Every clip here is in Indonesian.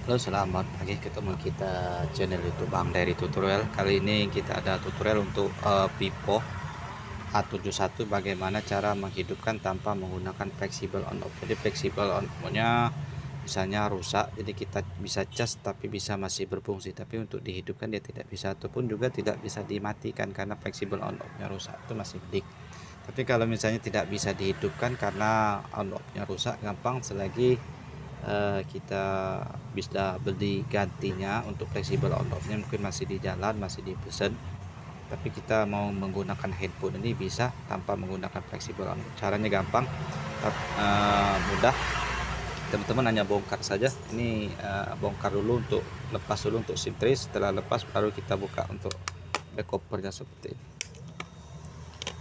Halo, selamat pagi. Ketemu kita channel YouTube Bang Dari Tutorial. Kali ini kita ada tutorial untuk Vivo A71 bagaimana cara menghidupkan tanpa menggunakan flexible on off. Jadi flexible on off-nya misalnya rusak, jadi kita bisa cas tapi bisa masih berfungsi, tapi untuk dihidupkan dia tidak bisa, ataupun juga tidak bisa dimatikan karena flexible on off-nya rusak, itu masih pelik. Tapi kalau misalnya tidak bisa dihidupkan karena on off-nya rusak, gampang selagi kita bisa beli gantinya. Untuk fleksibel on off-nya mungkin masih di jalan, masih dipesan, tapi kita mau menggunakan handphone ini bisa tanpa menggunakan fleksibel on off. Caranya gampang, mudah. Teman-teman hanya bongkar saja. Ini bongkar dulu, untuk lepas dulu untuk SIM tray. Setelah lepas baru kita buka untuk back covernya seperti ini.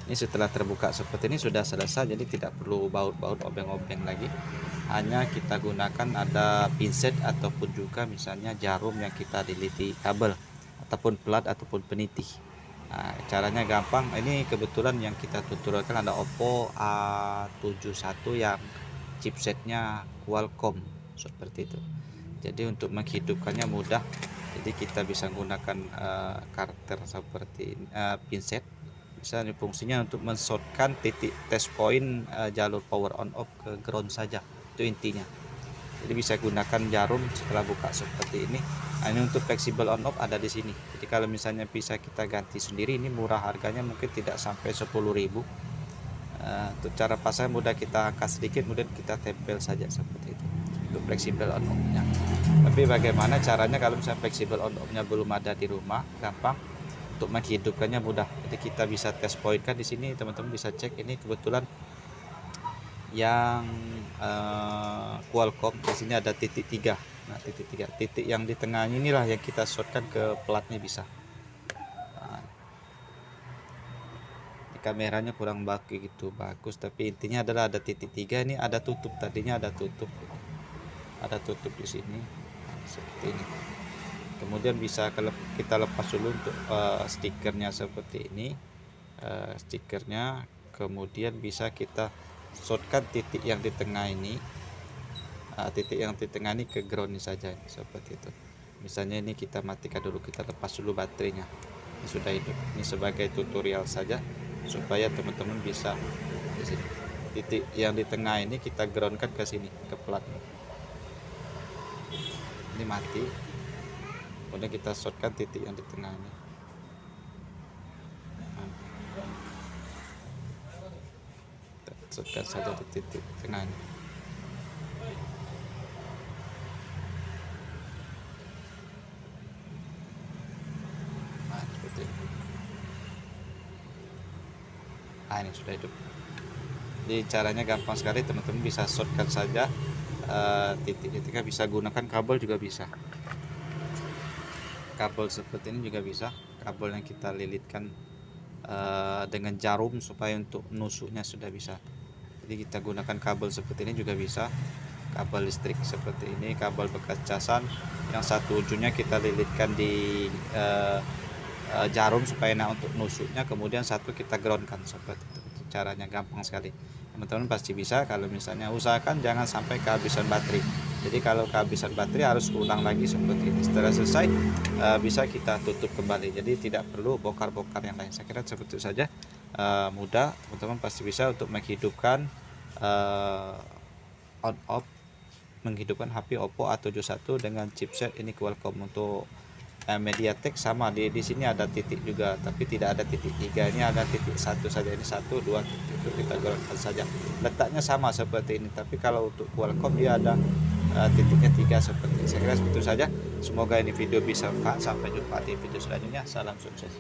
Ini setelah terbuka seperti ini sudah selesai, jadi tidak perlu baut-baut obeng-obeng lagi. Hanya kita gunakan ada pinset ataupun juga misalnya jarum yang kita diliti kabel, ataupun plat ataupun peniti. Nah, caranya gampang. Ini kebetulan yang kita tutorialkan ada Oppo A71 yang chipsetnya Qualcomm seperti itu. Jadi untuk menghidupkannya mudah. Jadi kita bisa menggunakan karter seperti pinset. Misalnya fungsinya untuk men-shortkan titik test point jalur power on off ke ground saja, itu intinya. Jadi bisa gunakan jarum setelah buka seperti ini. Nah, ini untuk flexible on off ada di sini. Jadi kalau misalnya bisa kita ganti sendiri, ini murah harganya, mungkin tidak sampai 10.000. Untuk cara pasang mudah, kita angkat sedikit kemudian kita tempel saja seperti itu untuk flexible on off-nya. Tapi bagaimana caranya kalau misalnya flexible on off-nya belum ada di rumah? Gampang. Untuk menghidupkannya mudah. Jadi kita bisa test point kan di sini, teman-teman bisa cek. Ini kebetulan yang Qualcomm, di sini ada titik 3. Nah, titik 3, titik yang di tengah inilah yang kita shortkan ke platnya bisa. Nah, di kameranya kurang begitu bagus, tapi intinya adalah ada titik 3. Ini ada tutup, tadinya ada tutup di sini seperti ini. Kemudian bisa kita lepas dulu untuk stikernya seperti ini, stikernya. Kemudian bisa kita shortkan titik yang di tengah ini, titik yang di tengah ini ke ground saja seperti itu. Misalnya ini kita matikan dulu, kita lepas dulu baterainya. Ini sudah hidup. Ini sebagai tutorial saja supaya teman-teman bisa di sini. Titik yang di tengah ini kita groundkan ke sini, ke plat. Ini mati. Kemudian kita shortkan titik yang di tengah ini. Kita shortkan saja di titik tengah ini. Nah, seperti ini. Nah, ini sudah hidup. Jadi caranya gampang sekali, teman-teman bisa shortkan saja titik-titiknya. Bisa gunakan kabel juga bisa. Kabel seperti ini juga bisa, kabel yang kita lilitkan dengan jarum supaya untuk nusuknya sudah bisa. Jadi kita gunakan kabel seperti ini juga bisa, kabel listrik seperti ini, kabel bekas casan yang satu ujungnya kita lilitkan di jarum supaya enak untuk nusuknya, kemudian satu kita groundkan seperti itu. Caranya gampang sekali, teman-teman pasti bisa. Kalau misalnya usahakan jangan sampai kehabisan baterai. Jadi kalau kehabisan baterai harus ulang lagi seperti ini. Setelah selesai bisa kita tutup kembali, jadi tidak perlu bongkar-bongkar yang lain. Saya kira seperti itu saja, mudah. Teman-teman pasti bisa untuk menghidupkan on off, menghidupkan HP Oppo A71 dengan chipset ini Qualcomm. Untuk MediaTek sama, di sini ada titik juga, tapi tidak ada titik 3. Ini ada titik 1 saja. Ini 1, 2 titik, kita gunakan saja. Letaknya sama seperti ini, tapi kalau untuk Qualcomm dia ada titiknya 3 seperti ini. Saya kira seperti itu saja. Semoga ini video bisa bermanfaat. Sampai jumpa di video selanjutnya. Salam sukses.